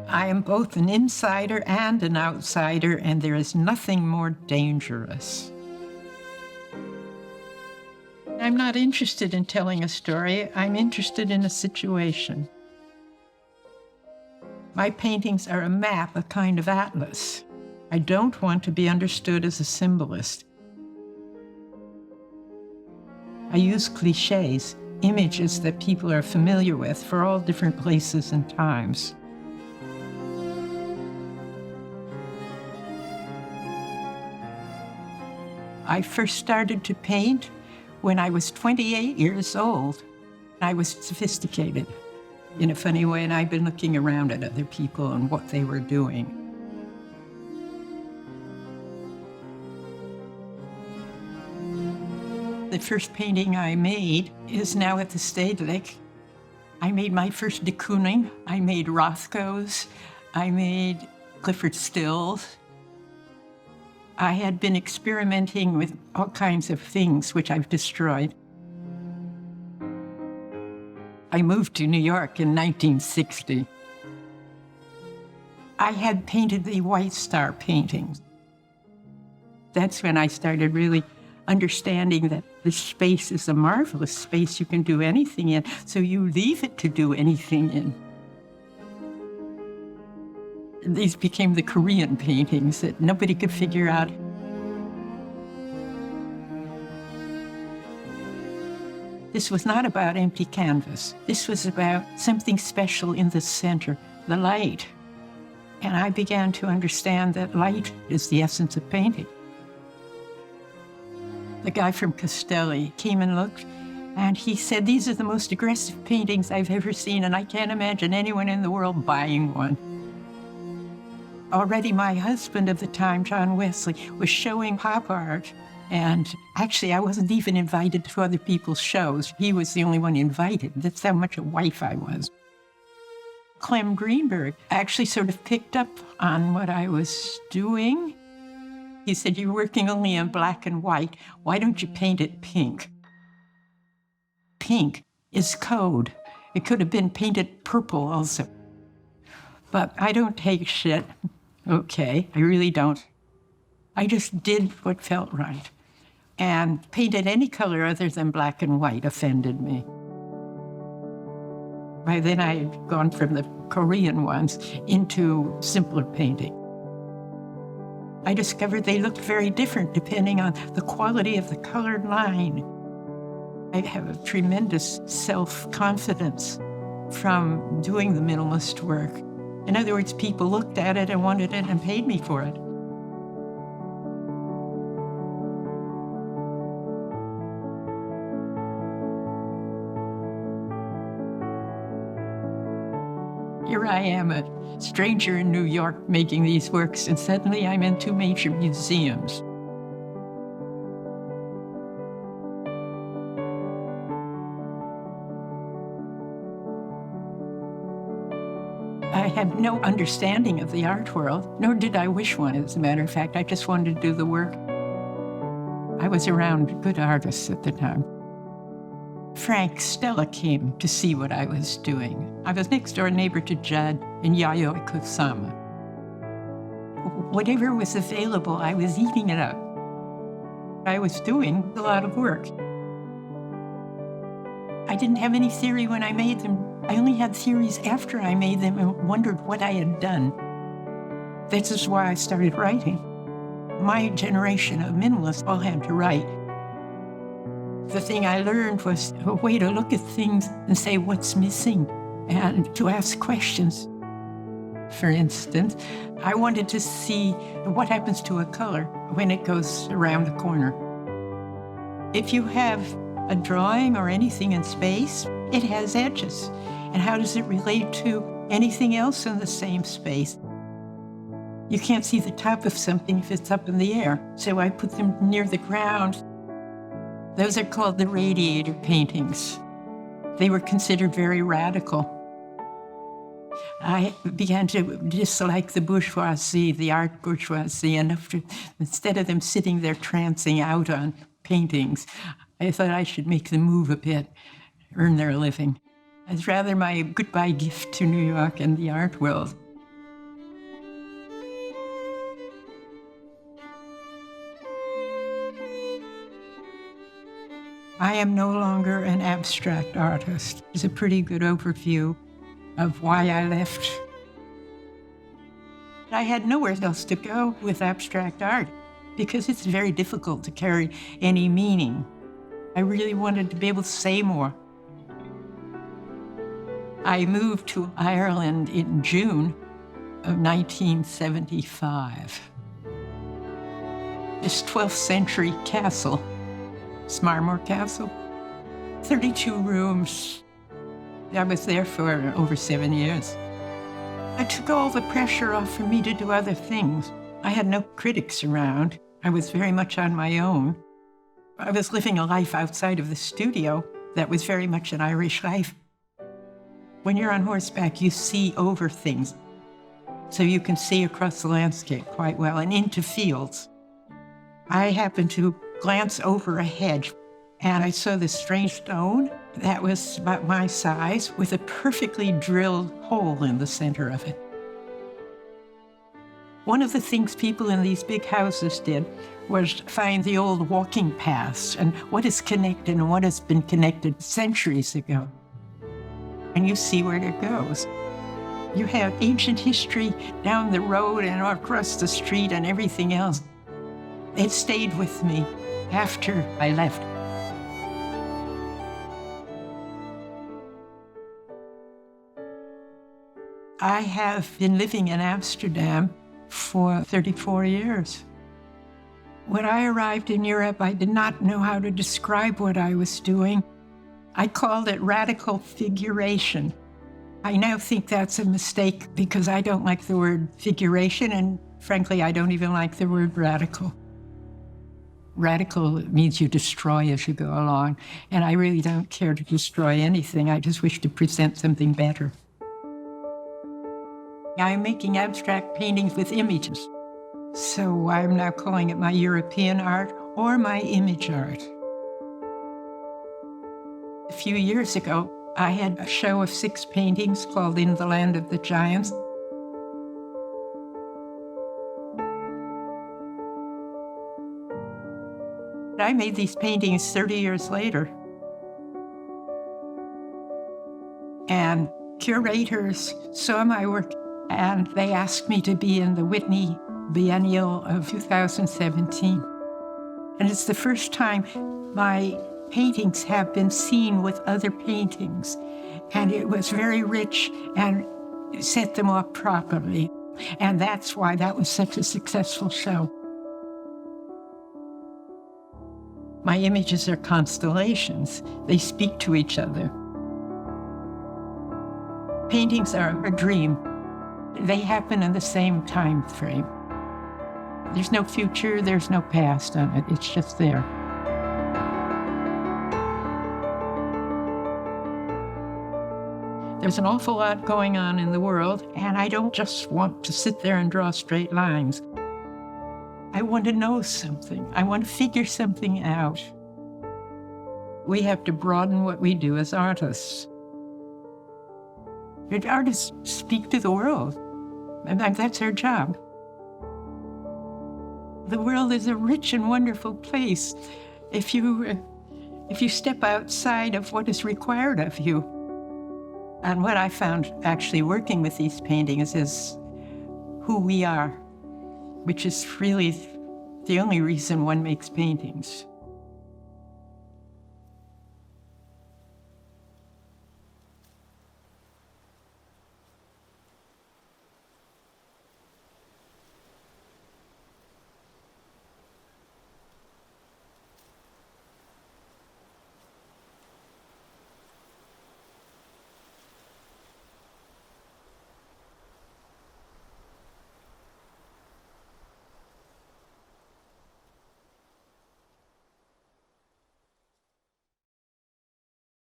I am both an insider and an outsider, and there is nothing more dangerous. I'm not interested in telling a story. I'm interested in a situation. My paintings are a map, a kind of atlas. I don't want to be understood as a symbolist. I use cliches, images that people are familiar with for all different places and times. I first started to paint when I was 28 years old. I was sophisticated in a funny way, and I've been looking around at other people and what they were doing. The first painting I made is now at the Stedelijk. I made my first de Kooning. I made Rothko's. I made Clifford Stills. I had been experimenting with all kinds of things, which I've destroyed. I moved to New York in 1960. I had painted the White Star paintings. That's when I started really understanding that the space is a marvelous space you can do anything in, so you leave it to do anything in. These became the Korean paintings that nobody could figure out. This was not about empty canvas. This was about something special in the center, the light. And I began to understand that light is the essence of painting. The guy from Castelli came and looked, and he said, "These are the most aggressive paintings I've ever seen, and I can't imagine anyone in the world buying one." Already my husband of the time, John Wesley, was showing pop art, and actually I wasn't even invited to other people's shows. He was the only one invited. That's how much a wife I was. Clem Greenberg actually sort of picked up on what I was doing. He said, "You're working only in black and white. Why don't you paint it pink?" Pink is code. It could have been painted purple also. But I don't take shit. Okay, I really don't. I just did what felt right. And painted any color other than black and white offended me. By then I had gone from the Korean ones into simpler painting. I discovered they looked very different depending on the quality of the colored line. I have a tremendous self-confidence from doing the minimalist work. In other words, people looked at it and wanted it and paid me for it. Here I am, a stranger in New York making these works, and suddenly I'm in 2 major museums. I had no understanding of the art world, nor did I wish one, as a matter of fact. I just wanted to do the work. I was around good artists at the time. Frank Stella came to see what I was doing. I was next door neighbor to Judd and Yayoi Kusama. Whatever was available, I was eating it up. I was doing a lot of work. I didn't have any theory when I made them. I only had theories after I made them and wondered what I had done. This is why I started writing. My generation of minimalists all had to write. The thing I learned was a way to look at things and say what's missing and to ask questions. For instance, I wanted to see what happens to a color when it goes around the corner. If you have a drawing or anything in space, it has edges. And how does it relate to anything else in the same space? You can't see the top of something if it's up in the air, so I put them near the ground. Those are called the radiator paintings. They were considered very radical. I began to dislike the bourgeoisie, the art bourgeoisie, enough to, instead of them sitting there trancing out on paintings, I thought I should make them move a bit, earn their living. It's rather my goodbye gift to New York and the art world. I am no longer an abstract artist. It's a pretty good overview of why I left. I had nowhere else to go with abstract art because it's very difficult to carry any meaning. I really wanted to be able to say more. I moved to Ireland in June of 1975. This 12th century castle, Smarmore Castle, 32 rooms. I was there for over 7 years. I took all the pressure off for me to do other things. I had no critics around. I was very much on my own. I was living a life outside of the studio that was very much an Irish life. When you're on horseback, you see over things. So you can see across the landscape quite well and into fields. I happened to glance over a hedge and I saw this strange stone that was about my size with a perfectly drilled hole in the center of it. One of the things people in these big houses did was find the old walking paths and what is connected and what has been connected centuries ago. And you see where it goes. You have ancient history down the road and across the street and everything else. It stayed with me after I left. I have been living in Amsterdam for 34 years. When I arrived in Europe, I did not know how to describe what I was doing. I called it radical figuration. I now think that's a mistake because I don't like the word figuration, and frankly, I don't even like the word radical. Radical means you destroy as you go along, and I really don't care to destroy anything. I just wish to present something better. I'm making abstract paintings with images, so I'm now calling it my European art or my image art. A few years ago, I had a show of 6 paintings called In the Land of the Giants. I made these paintings 30 years later. And curators saw my work and they asked me to be in the Whitney Biennial of 2017. And it's the first time my paintings have been seen with other paintings. And it was very rich and set them up properly. And that's why that was such a successful show. My images are constellations. They speak to each other. Paintings are a dream. They happen in the same time frame. There's no future, there's no past on it. It's just there. There's an awful lot going on in the world, and I don't just want to sit there and draw straight lines. I want to know something. I want to figure something out. We have to broaden what we do as artists. Artists speak to the world, and that's our job. The world is a rich and wonderful place if you step outside of what is required of you. And what I found actually working with these paintings is who we are, which is really the only reason one makes paintings.